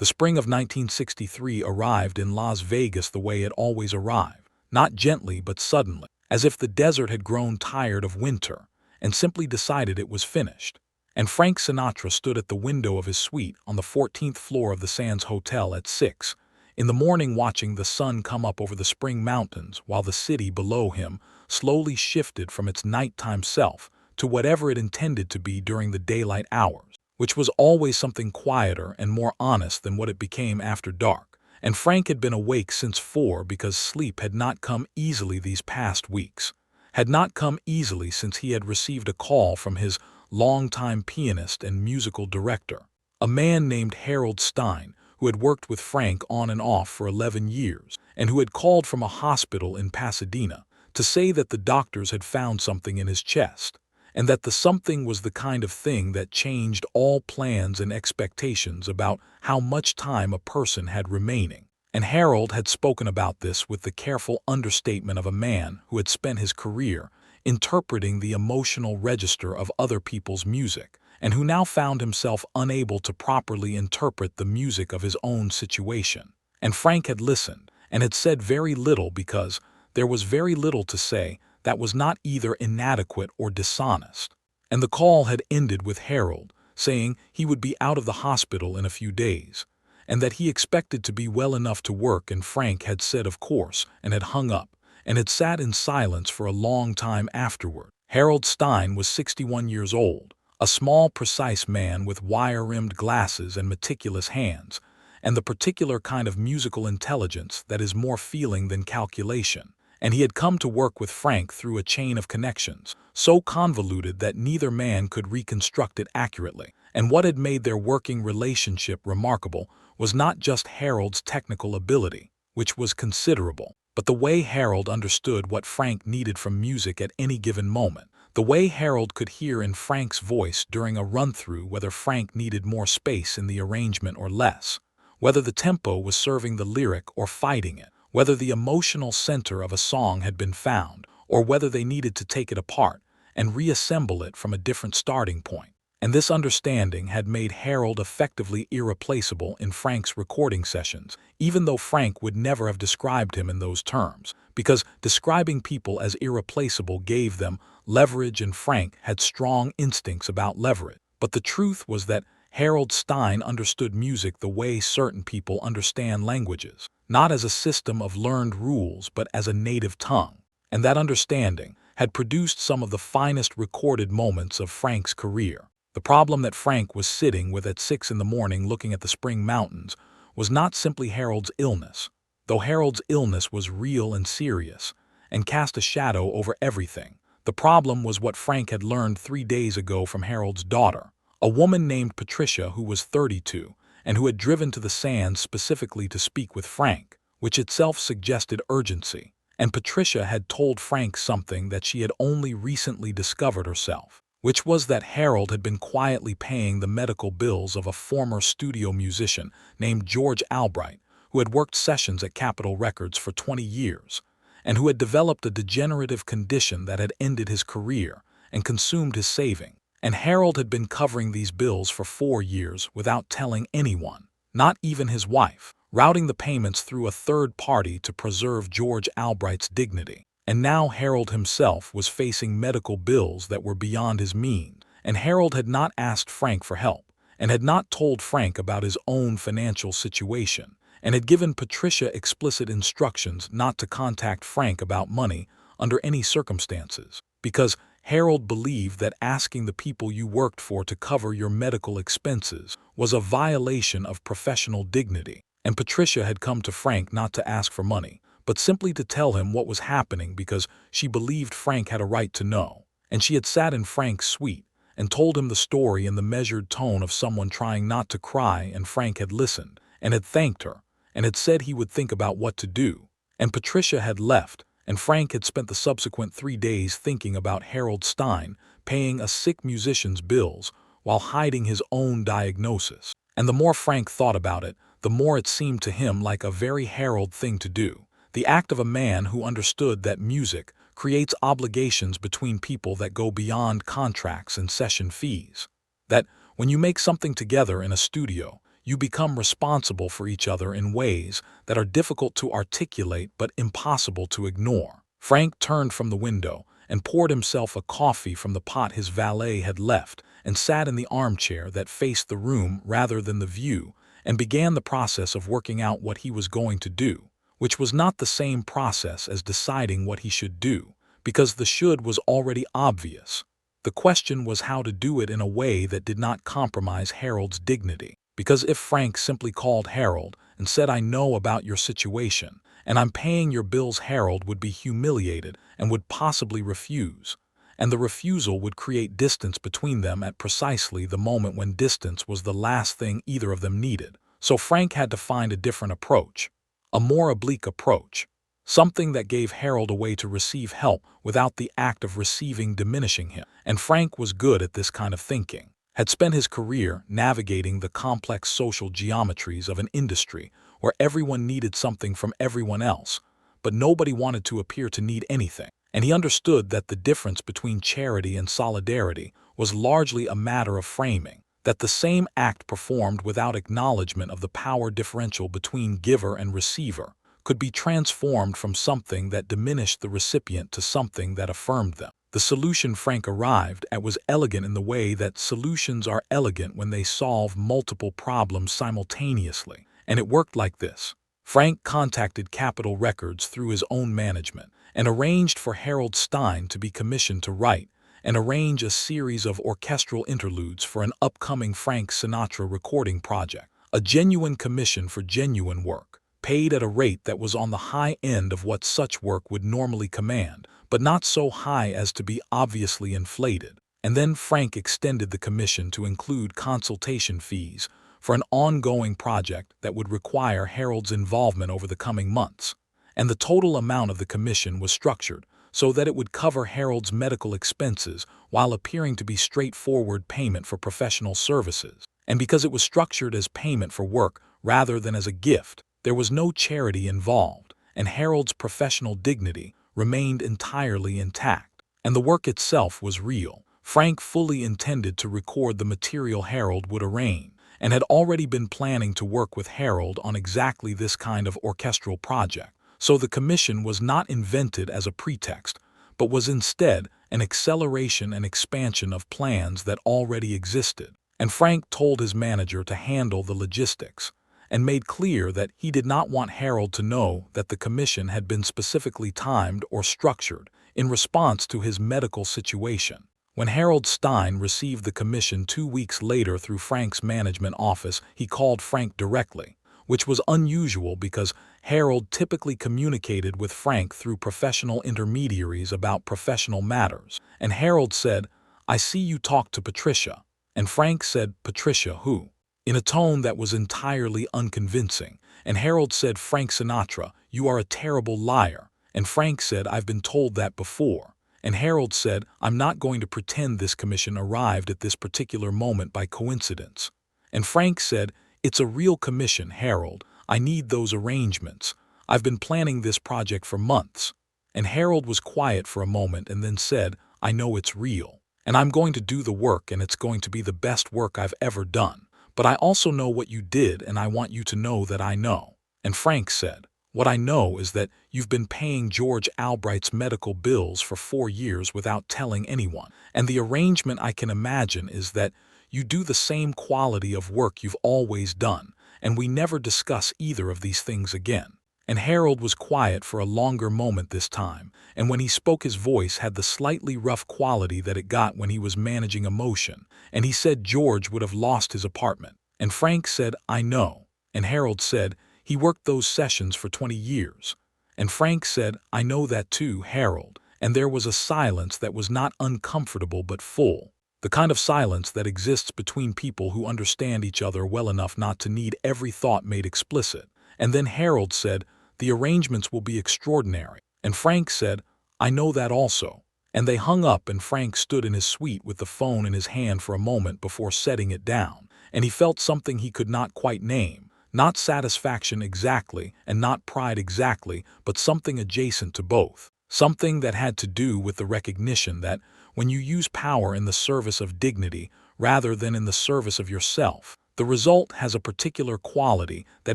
The spring of 1963 arrived in Las Vegas the way it always arrived, not gently but suddenly, as if the desert had grown tired of winter and simply decided it was finished. And Frank Sinatra stood at the window of his suite on the 14th floor of the Sands Hotel at 6 in the morning, watching the sun come up over the spring mountains while the city below him slowly shifted from its nighttime self to whatever it intended to be during the daylight hours, which was always something quieter and more honest than what it became after dark. And Frank had been awake since 4 because sleep had not come easily these past weeks, had not come easily since he had received a call from his longtime pianist and musical director, a man named Harold Stein, who had worked with Frank on and off for 11 years, and who had called from a hospital in Pasadena to say that the doctors had found something in his chest, and that the something was the kind of thing that changed all plans and expectations about how much time a person had remaining. And Harold had spoken about this with the careful understatement of a man who had spent his career interpreting the emotional register of other people's music, and who now found himself unable to properly interpret the music of his own situation. And Frank had listened, and had said very little because there was very little to say that was not either inadequate or dishonest. And the call had ended with Harold saying he would be out of the hospital in a few days, and that he expected to be well enough to work, and Frank had said of course, and had hung up, and had sat in silence for a long time afterward. Harold Stein was 61 years old, a small, precise man with wire-rimmed glasses and meticulous hands, and the particular kind of musical intelligence that is more feeling than calculation. And he had come to work with Frank through a chain of connections, so convoluted that neither man could reconstruct it accurately. And what had made their working relationship remarkable was not just Harold's technical ability, which was considerable, but the way Harold understood what Frank needed from music at any given moment. The way Harold could hear in Frank's voice during a run-through whether Frank needed more space in the arrangement or less, whether the tempo was serving the lyric or fighting it, whether the emotional center of a song had been found, or whether they needed to take it apart and reassemble it from a different starting point. And this understanding had made Harold effectively irreplaceable in Frank's recording sessions, even though Frank would never have described him in those terms, because describing people as irreplaceable gave them leverage, and Frank had strong instincts about leverage. But the truth was that Harold Stein understood music the way certain people understand languages, not as a system of learned rules but as a native tongue. And that understanding had produced some of the finest recorded moments of Frank's career. The problem that Frank was sitting with at 6 in the morning looking at the spring mountains was not simply Harold's illness, though Harold's illness was real and serious and cast a shadow over everything. The problem was what Frank had learned 3 days ago from Harold's daughter, a woman named Patricia who was 32 and who had driven to the Sands specifically to speak with Frank, which itself suggested urgency. And Patricia had told Frank something that she had only recently discovered herself, which was that Harold had been quietly paying the medical bills of a former studio musician named George Albright, who had worked sessions at Capitol Records for 20 years, and who had developed a degenerative condition that had ended his career and consumed his savings. And Harold had been covering these bills for 4 years without telling anyone, not even his wife, routing the payments through a third party to preserve George Albright's dignity. And now Harold himself was facing medical bills that were beyond his means, and Harold had not asked Frank for help, and had not told Frank about his own financial situation, and had given Patricia explicit instructions not to contact Frank about money under any circumstances, because Harold believed that asking the people you worked for to cover your medical expenses was a violation of professional dignity. And Patricia had come to Frank not to ask for money, but simply to tell him what was happening because she believed Frank had a right to know. And she had sat in Frank's suite and told him the story in the measured tone of someone trying not to cry, and Frank had listened and had thanked her and had said he would think about what to do. And Patricia had left, and Frank had spent the subsequent 3 days thinking about Harold Stein paying a sick musician's bills while hiding his own diagnosis. And the more Frank thought about it, the more it seemed to him like a very Harold thing to do, the act of a man who understood that music creates obligations between people that go beyond contracts and session fees. That when you make something together in a studio, You become responsible for each other in ways that are difficult to articulate but impossible to ignore. Frank turned from the window and poured himself a coffee from the pot his valet had left and sat in the armchair that faced the room rather than the view and began the process of working out what he was going to do, which was not the same process as deciding what he should do, because the should was already obvious. The question was how to do it in a way that did not compromise Harold's dignity. Because if Frank simply called Harold and said, "I know about your situation, and I'm paying your bills," Harold would be humiliated and would possibly refuse. And the refusal would create distance between them at precisely the moment when distance was the last thing either of them needed. So Frank had to find a different approach, a more oblique approach, something that gave Harold a way to receive help without the act of receiving diminishing him. And Frank was good at this kind of thinking, had spent his career navigating the complex social geometries of an industry where everyone needed something from everyone else, but nobody wanted to appear to need anything. And he understood that the difference between charity and solidarity was largely a matter of framing, that the same act performed without acknowledgement of the power differential between giver and receiver could be transformed from something that diminished the recipient to something that affirmed them. The solution Frank arrived at was elegant in the way that solutions are elegant when they solve multiple problems simultaneously, and it worked like this. Frank contacted Capitol Records through his own management and arranged for Harold Stein to be commissioned to write and arrange a series of orchestral interludes for an upcoming Frank Sinatra recording project, a genuine commission for genuine work, paid at a rate that was on the high end of what such work would normally command, but not so high as to be obviously inflated. And then Frank extended the commission to include consultation fees for an ongoing project that would require Harold's involvement over the coming months. And the total amount of the commission was structured so that it would cover Harold's medical expenses while appearing to be straightforward payment for professional services. And because it was structured as payment for work rather than as a gift, there was no charity involved, and Harold's professional dignity remained entirely intact. And the work itself was real. Frank fully intended to record the material Harold would arraign, and had already been planning to work with Harold on exactly this kind of orchestral project. So the commission was not invented as a pretext, but was instead an acceleration and expansion of plans that already existed. And Frank told his manager to handle the logistics, and made clear that he did not want Harold to know that the commission had been specifically timed or structured in response to his medical situation. When Harold Stein received the commission 2 weeks later through Frank's management office, he called Frank directly, which was unusual because Harold typically communicated with Frank through professional intermediaries about professional matters. And Harold said, "I see you talked to Patricia." And Frank said, "Patricia who?" in a tone that was entirely unconvincing. And Harold said, "Frank Sinatra, you are a terrible liar." And Frank said, "I've been told that before." And Harold said, "I'm not going to pretend this commission arrived at this particular moment by coincidence." And Frank said, "It's a real commission, Harold. I need those arrangements. I've been planning this project for months." And Harold was quiet for a moment and then said, "I know it's real. And I'm going to do the work, and it's going to be the best work I've ever done. But I also know what you did, and I want you to know that I know." And Frank said, "What I know is that you've been paying George Albright's medical bills for 4 years without telling anyone. And the arrangement I can imagine is that you do the same quality of work you've always done, and we never discuss either of these things again." And Harold was quiet for a longer moment this time, and when he spoke his voice had the slightly rough quality that it got when he was managing emotion, and he said George would have lost his apartment. And Frank said, "I know." And Harold said, "He worked those sessions for 20 years. And Frank said, "I know that too, Harold." And there was a silence that was not uncomfortable but full, the kind of silence that exists between people who understand each other well enough not to need every thought made explicit. And then Harold said, "The arrangements will be extraordinary." And Frank said, "I know that also." And they hung up, and Frank stood in his suite with the phone in his hand for a moment before setting it down, and he felt something he could not quite name, not satisfaction exactly and not pride exactly, but something adjacent to both, something that had to do with the recognition that when you use power in the service of dignity rather than in the service of yourself, The result has a particular quality that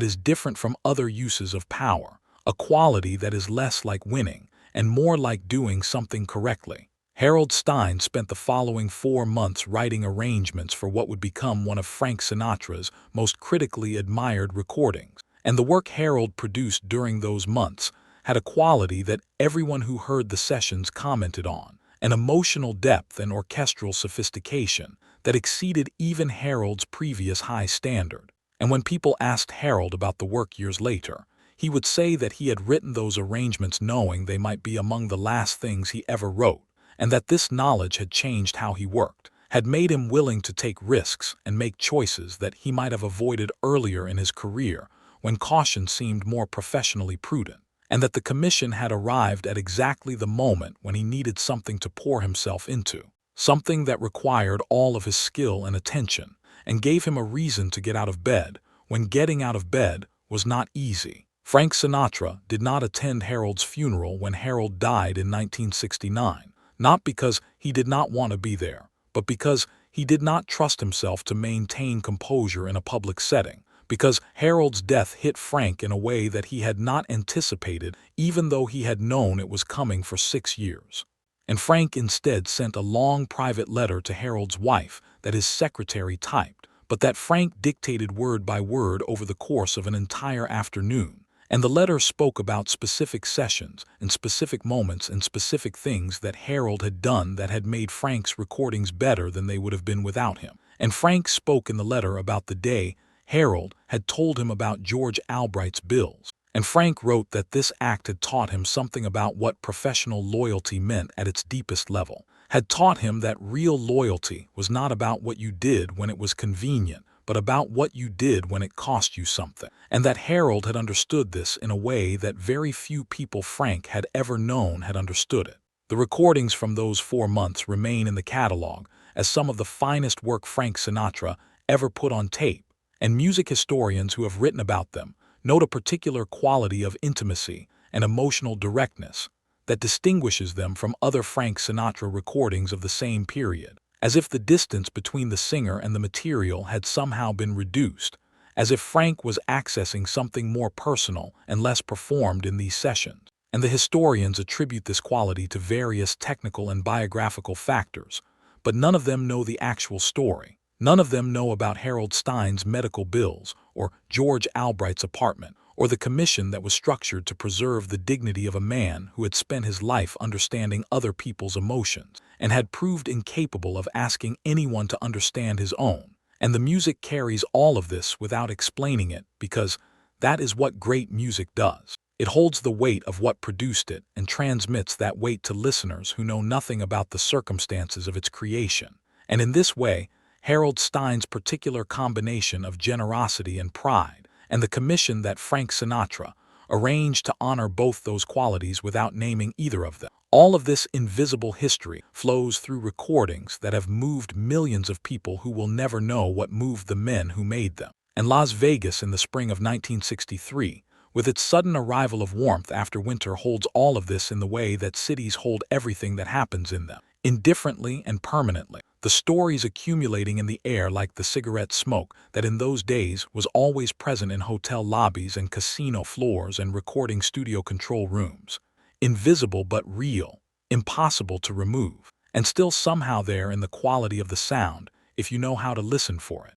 is different from other uses of power, a quality that is less like winning and more like doing something correctly. Harold Stein spent the following 4 months writing arrangements for what would become one of Frank Sinatra's most critically admired recordings, and the work Harold produced during those months had a quality that everyone who heard the sessions commented on, an emotional depth and orchestral sophistication that exceeded even Harold's previous high standard. And when people asked Harold about the work years later, he would say that he had written those arrangements knowing they might be among the last things he ever wrote, and that this knowledge had changed how he worked, had made him willing to take risks and make choices that he might have avoided earlier in his career when caution seemed more professionally prudent, and that the commission had arrived at exactly the moment when he needed something to pour himself into, something that required all of his skill and attention, and gave him a reason to get out of bed when getting out of bed was not easy. Frank Sinatra did not attend Harold's funeral when Harold died in 1969. Not because he did not want to be there, but because he did not trust himself to maintain composure in a public setting, because Harold's death hit Frank in a way that he had not anticipated, even though he had known it was coming for 6 years. And Frank instead sent a long private letter to Harold's wife that his secretary typed, but that Frank dictated word by word over the course of an entire afternoon. And the letter spoke about specific sessions and specific moments and specific things that Harold had done that had made Frank's recordings better than they would have been without him. And Frank spoke in the letter about the day Harold had told him about George Albright's bills. And Frank wrote that this act had taught him something about what professional loyalty meant at its deepest level, had taught him that real loyalty was not about what you did when it was convenient, but about what you did when it cost you something, and that Harold had understood this in a way that very few people Frank had ever known had understood it. The recordings from those 4 months remain in the catalog as some of the finest work Frank Sinatra ever put on tape, and music historians who have written about them note a particular quality of intimacy and emotional directness that distinguishes them from other Frank Sinatra recordings of the same period, as if the distance between the singer and the material had somehow been reduced, as if Frank was accessing something more personal and less performed in these sessions. And the historians attribute this quality to various technical and biographical factors, but none of them know the actual story. None of them know about Harold Stein's medical bills, or George Albright's apartment, or the commission that was structured to preserve the dignity of a man who had spent his life understanding other people's emotions and had proved incapable of asking anyone to understand his own. And the music carries all of this without explaining it, because that is what great music does. It holds the weight of what produced it and transmits that weight to listeners who know nothing about the circumstances of its creation. And in this way, Harold Stein's particular combination of generosity and pride, and the commission that Frank Sinatra arranged to honor both those qualities without naming either of them. All of this invisible history flows through recordings that have moved millions of people who will never know what moved the men who made them. And Las Vegas in the spring of 1963, with its sudden arrival of warmth after winter, holds all of this in the way that cities hold everything that happens in them, indifferently and permanently. The stories accumulating in the air like the cigarette smoke that in those days was always present in hotel lobbies and casino floors and recording studio control rooms. Invisible but real, impossible to remove, and still somehow there in the quality of the sound if you know how to listen for it.